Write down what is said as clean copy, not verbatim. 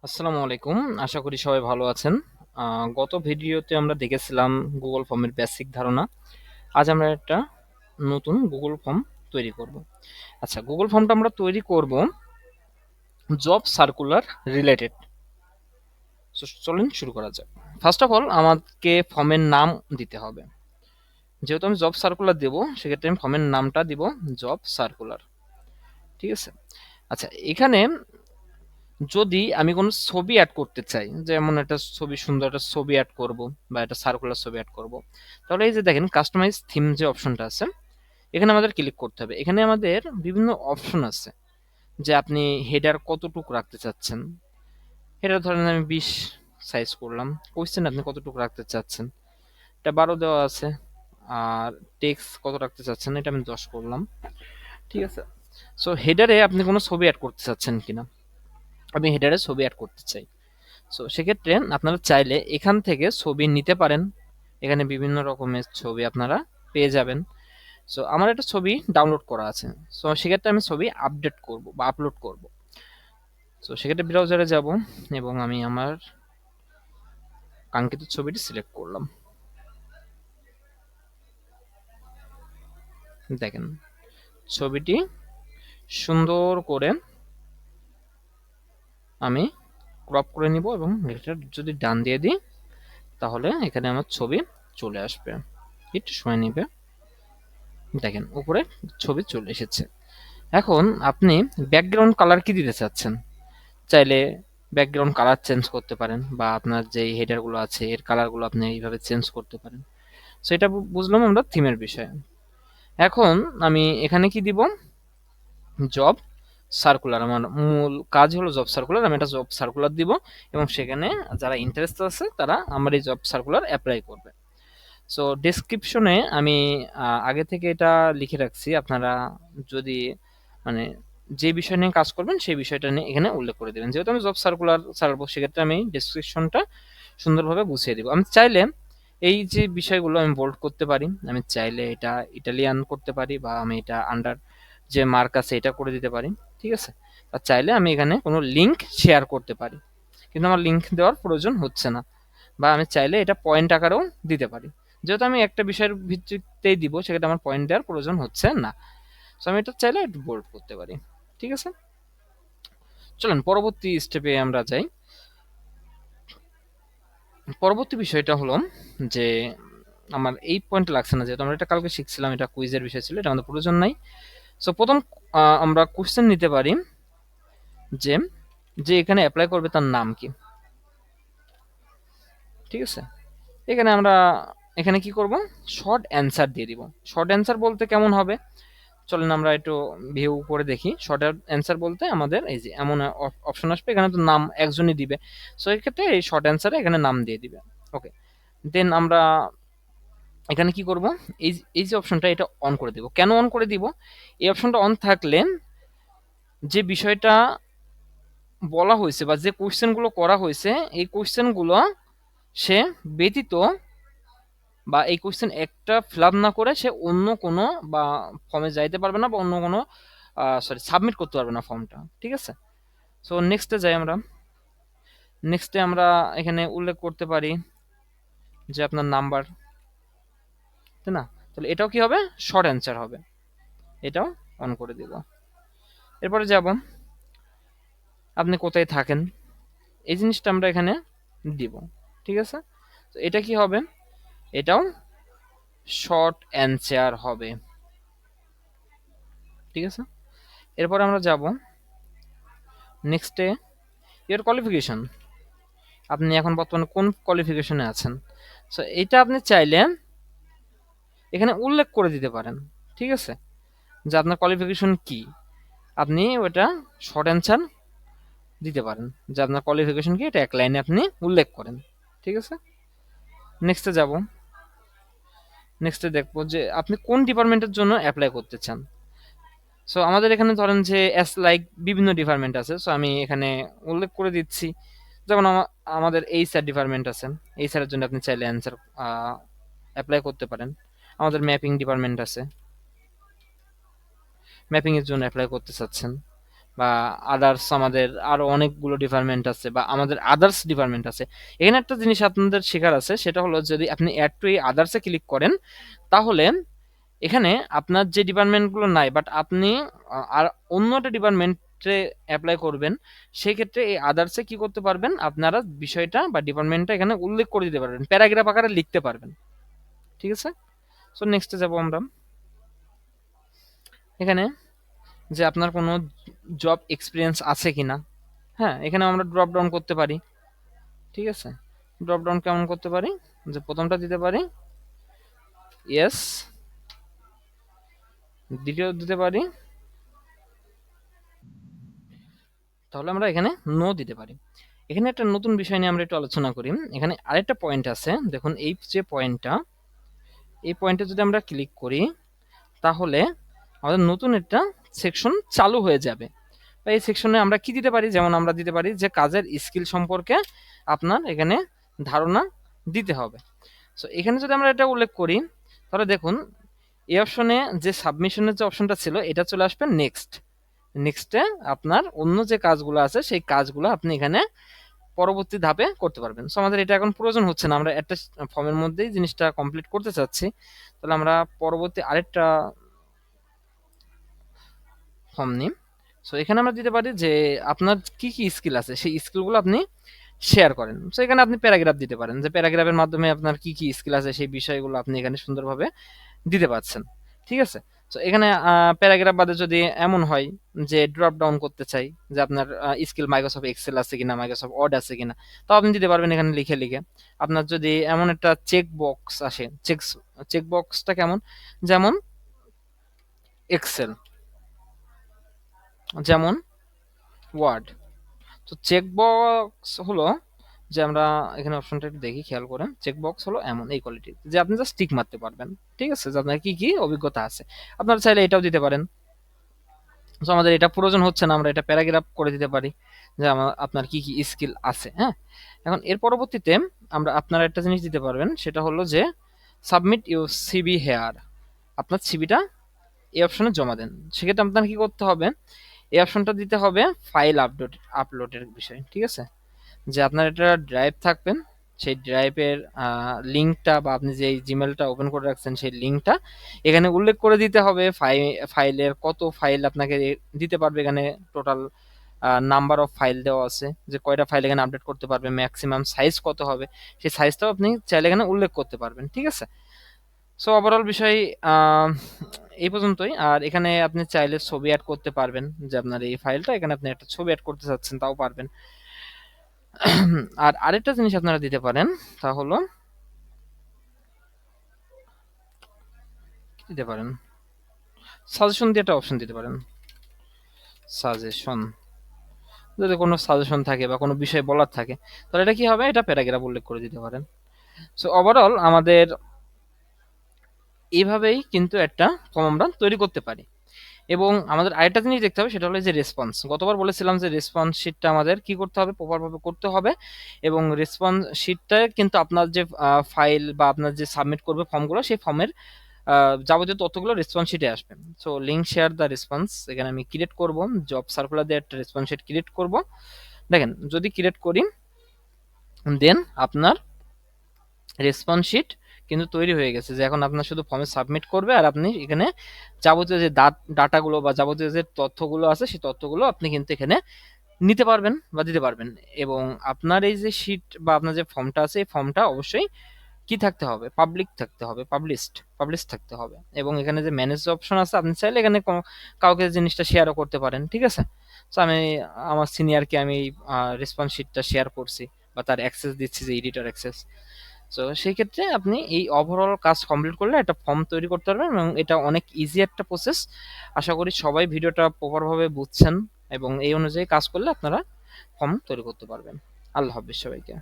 আসসালামু আলাইকুম। আশা করি সবাই ভালো আছেন। গত ভিডিওতে আমরা দেখেছিলাম গুগল ফর্মের বেসিক ধারণা। আজ আমরা একটা নতুন গুগল ফর্ম তৈরি করব। আচ্ছা, গুগল ফর্মটা আমরা তৈরি করব জব সার্কুলার রিলেটেড। চলুন শুরু করা যাক। ফার্স্ট অফ অল আমাকে ফর্মের নাম দিতে হবে। যেহেতু আমি জব সার্কুলার দেব, সেক্ষেত্রে আমি ফর্মের নামটা দিব জব সার্কুলার। ঠিক আছে। আচ্ছা, এখানে যদি আমি কোনো ছবি অ্যাড করতে চাই, যেমন একটা ছবি, সুন্দর একটা ছবি অ্যাড করব বা একটা সার্কুলার ছবি অ্যাড করব, তাহলে এই যে দেখেন কাস্টমাইজ থিম যে অপশনটা আছে, এখানে আমাদের ক্লিক করতে হবে। এখানে আমাদের বিভিন্ন অপশন আছে যে আপনি হেডার কতটুকু রাখতে চাচ্ছেন। হেডার ধরেন আমি 20 সাইজ করলাম। কোয়েশ্চেন আপনি কতটুকু রাখতে চাচ্ছেন, এটা 12 দেওয়া আছে। আর টেক্সট কত রাখতে চাচ্ছেন, এটা আমি 10 করলাম। ঠিক আছে। সো হেডারে আপনি কোনো ছবি অ্যাড করতে চাচ্ছেন কিনা, আমি হেডারে ছবি অ্যাড করতে চাই। সো সেক্ষেত্রে আপনারা চাইলে এখান থেকে ছবি নিতে পারেন। এখানে বিভিন্ন রকমের ছবি আপনারা পেয়ে যাবেন। সো আমার একটা ছবি ডাউনলোড করা আছে। সো সেক্ষেত্রে আমি ছবি আপডেট করব বা আপলোড করব। সো সেক্ষেত্রে ব্রাউজারে যাব এবং আমি আমার কাঙ্ক্ষিত ছবিটি সিলেক্ট করলাম। দেখেন ছবিটি সুন্দর করে আমি ক্রপ করে নিব এবং এটা যদি ডান দিয়ে দিই, তাহলে এখানে আমার ছবি চলে আসবে। একটু সময় নেবে। দেখেন উপরে ছবি চলে এসেছে। এখন আপনি ব্যাকগ্রাউন্ড কালার কি দিতে চাচ্ছেন, চাইলে ব্যাকগ্রাউন্ড কালার চেঞ্জ করতে পারেন বা আপনার যে হেডার গুলো আছে এর কালার গুলো আপনি এইভাবে চেঞ্জ করতে পারেন। সো এটা বুঝলাম আমরা থিমের বিষয়ে। এখন আমি এখানে কি দিব, জব সার্কুলার। আমার মূল কাজ হলো জব সার্কুলার, আমি একটা জব সার্কুলার দিব এবং সেখানে যারা ইন্টারেস্ট আছে তারা আমার এই জব সার্কুলার অ্যাপ্লাই করবে। সো ডেসক্রিপশনে আমি আগে থেকে এটা লিখে রাখছি। আপনারা যদি মানে যে বিষয় নিয়ে কাজ করবেন সেই বিষয়টা নিয়ে এখানে উল্লেখ করে দেবেন। যেহেতু আমি জব সার্কুলার ছাড়বো, সেক্ষেত্রে আমি ডেসক্রিপশনটা সুন্দরভাবে গুছিয়ে দিব। আমি চাইলে এই যে বিষয়গুলো আমি বোল্ড করতে পারি, আমি চাইলে এটা ইটালিয়ান করতে পারি বা আমি এটা আন্ডার যে মার্ক আছে এটা করে দিতে পারি। ঠিক আছে। আর চাইলে আমি এখানে কোনো লিঙ্ক শেয়ার করতে পারি, কিন্তু আমার লিঙ্ক দেওয়ার প্রয়োজন হচ্ছে না। বা আমি চাইলে এটা পয়েন্ট আকারেও দিতে পারি। যেহেতু আমি একটা বিষয়ের ভিত্তিতেই দিব, সেক্ষেত্রে আমার পয়েন্ট দেওয়ার প্রয়োজন হচ্ছে না। সো আমি এটা চাইলে একটু বোল্ড করতে পারি। ঠিক আছে। চলেন পরবর্তী স্টেপে আমরা যাই। পরবর্তী বিষয়টা হলো যে আমার এই পয়েন্ট লাগছে না, যেহেতু আমরা এটা কালকে শিখছিলাম, এটা কুইজের বিষয় ছিল, এটা আমাদের প্রয়োজন নাই। সো প্রথম আমরা কোশ্চেন নিতে পারি যে যে এখানে অ্যাপ্লাই করবে তার নাম কি। ঠিক আছে। এখানে আমরা এখানে কি করব, শর্ট অ্যান্সার দিয়ে দিব। শর্ট অ্যান্সার বলতে কেমন হবে, চলেন আমরা একটু ভিউ করে দেখি। শর্ট অ্যান্সার বলতে আমাদের এই যে এমন অপশন আসবে, এখানে তো নাম একজনই দিবে। সো এই ক্ষেত্রে এই শর্ট অ্যান্সারে এখানে নাম দিয়ে দিবে। ওকে, দেন আমরা এখানে কি করব, এই এই যে অপশনটা এটা অন করে দিব। কেন অন করে দিব, এই অপশনটা অন থাকলে যে বিষয়টা বলা হয়েছে বা যে কোশ্চেনগুলো করা হয়েছে, এই কোশ্চেনগুলো সে ব্যতীত বা এই কোশ্চেন একটা ফিল আপ না করে সে অন্য কোনো বা ফর্মে যাইতে পারবে না বা অন্য কোনো সরি সাবমিট করতে পারবে না ফর্মটা। ঠিক আছে। সো নেক্সটে যাই আমরা। নেক্সটে আমরা এখানে উল্লেখ করতে পারি যে আপনার নাম্বার, তাই না? তাহলে এটাও কি হবে, শর্ট অ্যান্সার হবে। এটাও অন করে দিব। এরপরে যাব আপনি কোথায় থাকেন, এই জিনিসটা আমরা এখানে দিব। ঠিক আছে। তো এটা কি হবে, এটাও শর্ট অ্যান্সার হবে। ঠিক আছে। এরপরে আমরা যাব নেক্সটে, ইয়ার কোয়ালিফিকেশন, আপনি এখন বর্তমানে কোন কোয়ালিফিকেশনে আছেন। সো এটা আপনি চাইলে এখানে উল্লেখ করে দিতে পারেন। ঠিক আছে, যে আপনার কোয়ালিফিকেশন কি, আপনি ওটা শর্ট অ্যান্সার দিতে পারেন যে আপনার কোয়ালিফিকেশন কি, এটা এক লাইনে আপনি উল্লেখ করেন। ঠিক আছে। নেক্সটে যাব। নেক্সটে দেখবো যে আপনি কোন ডিপার্টমেন্টের জন্য অ্যাপ্লাই করতে চান। সো আমাদের এখানে ধরেন যে এস লাইক বিভিন্ন ডিপার্টমেন্ট আছে। সো আমি এখানে উল্লেখ করে দিচ্ছি, যেমন আমাদের এইচআর ডিপার্টমেন্ট আছে। এইচআর এর জন্য আপনি চাইলে অ্যান্সার অ্যাপ্লাই করতে পারেন। আমাদের ম্যাপিং ডিপার্টমেন্ট আছে, ম্যাপিং এর জন্য অ্যাপ্লাই করতে চাচ্ছেন। বা আদার্স আমাদের আরো অনেকগুলো ডিপার্টমেন্ট আছে বা আমাদের আদার্স ডিপার্টমেন্ট আছে। এখানে একটা জিনিস আপনাদের শেখার আছে, সেটা হলো যদি আপনি অ্যাড টু এই আদার্সে ক্লিক করেন, তাহলে এখানে আপনার যে ডিপার্টমেন্টগুলো নাই বাট আপনি আর অন্য একটা ডিপার্টমেন্টে অ্যাপ্লাই করবেন, সেক্ষেত্রে এই আদার্সে কি করতে পারবেন, আপনারা বিষয়টা বা ডিপার্টমেন্টটা এখানে উল্লেখ করে দিতে পারবেন, প্যারাগ্রাফ আকারে লিখতে পারবেন। ঠিক আছে, সো নেক্সটে যাব আমরা। এখানে যে আপনার কোনো জব এক্সপিরিয়েন্স আছে কিনা, হ্যাঁ এখানে আমরা ড্রপ ডাউন করতে পারি। ঠিক আছে, ড্রপ ডাউন কেমন করতে পারি, যে প্রথমটা দিতে পারি ইয়েস, দ্বিতীয় দিতে পারি, তাহলে আমরা এখানে নো দিতে পারি। এখানে একটা নতুন বিষয় নিয়ে আমরা একটু আলোচনা করি। এখানে আরেকটা পয়েন্ট আছে, দেখুন এই যে পয়েন্টটা, এই পয়েন্টে যদি আমরা ক্লিক করি, তাহলে আমাদের নতুন একটা সেকশন চালু হয়ে যাবে। বা এই সেকশনে আমরা কি দিতে পারি, যেমন আমরা দিতে পারি যে কাজের স্কিল সম্পর্কে আপনার এখানে ধারণা দিতে হবে। সো এখানে যদি আমরা এটা উল্লেখ করি, তাহলে দেখুন এই অপশনে যে সাবমিশনের যে অপশনটা ছিল, এটা চলে আসবে নেক্সট। নেক্সটে আপনার অন্য যে কাজগুলো আছে সেই কাজগুলো আপনি এখানে পরবর্তী ধাপে করতে পারবেন। সো আমাদের এটা এখন প্রয়োজন হচ্ছে না, আমরা একটা ফর্মের মধ্যেই জিনিসটা কমপ্লিট করতে চাচ্ছি। তাহলে আমরা পরবর্তী আরেকটা ফর্ম নিই। সো এখানে আমরা দিতে পারি যে আপনার কি কি স্কিল আছে সেই স্কিলগুলো আপনি শেয়ার করেন। সো এখানে আপনি প্যারাগ্রাফ দিতে পারেন, যে প্যারাগ্রাফের মাধ্যমে আপনার কি কি স্কিল আছে সেই বিষয়গুলো আপনি এখানে সুন্দরভাবে দিতে পারছেন। ঠিক আছে, তো এখানে প্যারাগ্রাফ বাদে যদি এমন হয় যে ড্রপ ডাউন করতে চাই যে আপনার স্কিল মাইক্রোসফট এক্সেল আছে কিনা, মাইক্রোসফট ওয়ার্ড আছে কিনা, তো আপনি দিতে পারবেন এখানে লিখে লিখে। আপনার যদি এমন একটা চেক বক্স আসে, চেক বক্সটা কেমন, যেমন এক্সেল, যেমন ওয়ার্ড। তো চেক বক্স হলো যে আমরা এখানে অপশনটা একটু দেখি, খেয়াল করেন, চেক বক্স হলো এমন এই কোয়ালিটি যে আপনি জাস্ট টিক মারতে পারবেন। ঠিক আছে, যে আপনার কি কি অভিজ্ঞতা আছে, আপনারা চাইলে এটাও দিতে পারেন। তো আমাদের এটা প্রয়োজন হচ্ছে না, আমরা এটা প্যারাগ্রাফ করে দিতে পারি যে আমার আপনার কি কি স্কিল আছে। হ্যাঁ, এখন এর পরবর্তীতে আমরা আপনারা একটা জিনিস দিতে পারবেন, সেটা হলো যে সাবমিট ইউর সিভি হেয়ার, আপনার সিভিটা এই অপশনে জমা দেন। সেক্ষেত্রে আপনার কি করতে হবে, এই অপশনটা দিতে হবে ফাইল আপলোডের বিষয়। ঠিক আছে, যে আপনার একটা ড্রাইভ থাকবেন, সেই ড্রাইভের লিঙ্কটা বা আপনি যে জিমেলটা ওপেন করে রাখছেন সেই লিঙ্কটা এখানে উল্লেখ করে দিতে হবে। ফাইলের কত ফাইল আপনাকে দিতে পারবে, এখানে টোটাল নাম্বার অফ ফাইল দেওয়া আছে, যে কয়টা ফাইল এখানে আপডেট করতে পারবে, ম্যাক্সিমাম সাইজ কত হবে, সেই সাইজটাও আপনি চাইলে এখানে উল্লেখ করতে পারবেন। ঠিক আছে, সো ওভারঅল বিষয় আহ, এই পর্যন্তই। আর এখানে আপনি চাইলে ছবি অ্যাড করতে পারবেন, যে আপনার এই ফাইলটা এখানে আপনি একটা ছবি অ্যাড করতে চাচ্ছেন তাও পারবেন। আর আরেকটা জিনিস আপনারা দিতে পারেন, তা হলো দিতে পারেন সাজেশন দিয়ে একটা অপশন দিতে পারেন। সাজেশন, যদি কোনো সাজেশন থাকে বা কোনো বিষয় বলার থাকে, তাহলে এটা কি হবে, এটা প্যারাগ্রাফ উল্লেখ করে দিতে পারেন। সো ওভারঅল আমাদের এইভাবেই কিন্তু একটা ফর্ম আমরা তৈরি করতে পারি। এবং আমাদের আরেকটা জিনিস দেখতে হবে, সেটা হলো যে রেসপন্স। গতবার বলেছিলাম যে রেসপন্স শিটটা আমাদের কি করতে হবে, প্রপারভাবে করতে হবে। এবং রেসপন্স শিটটা কিন্তু আপনার যে ফাইল বা আপনার যে সাবমিট করবে ফর্মগুলো, সেই ফর্মের যাবতীয় তথ্যগুলো রেসপন্স শিটে আসবে। So link share the response, এখানে আমি ক্রিয়েট করব, জব সার্কুলার দিয়ে একটা রেসপন্স শিট ক্রিয়েট করব। দেখেন যদি ক্রিয়েট করি, দেন আপনার রেসপন্স শিট কিন্তু তৈরি হয়ে গেছে, যে এখন আপনার শুধু ফর্মে সাবমিট করবে আর আপনি এখানে যাবতীয় যে ডাটাগুলো বা যাবতীয় যে তথ্যগুলো আছে সেই তথ্যগুলো আপনি কিন্তু এখানে নিতে পারবেন বা দিতে পারবেন। এবং আপনার এই যে শিট বা আপনার যে ফর্মটা আছে, এই ফর্মটা অবশ্যই কি থাকতে হবে, পাবলিক থাকতে হবে, পাবলিশ থাকতে হবে। এবং এখানে যে ম্যানেজ অপশন আছে, আপনি চাইলে এখানে কাউকে জিনিসটা শেয়ারও করতে পারেন। ঠিক আছে, তো আমি আমার সিনিয়রকে আমি রেসপন্স শিটটা শেয়ার করছি বা তার অ্যাক্সেস দিচ্ছি, যে এডিটর অ্যাক্সেস। তো সেই ক্ষেত্রে আপনি এই ওভারঅল কাজ কমপ্লিট করলে একটা ফর্ম তৈরি করতে পারবেন, এবং এটা অনেক ইজি একটা প্রসেস। আশা করি সবাই ভিডিওটা প্রপারভাবে বুঝছেন এবং এই অনুযায়ী কাজ করলে আপনারা ফর্ম তৈরি করতে পারবেন। আল্লাহ হাফেজ সবাইকে।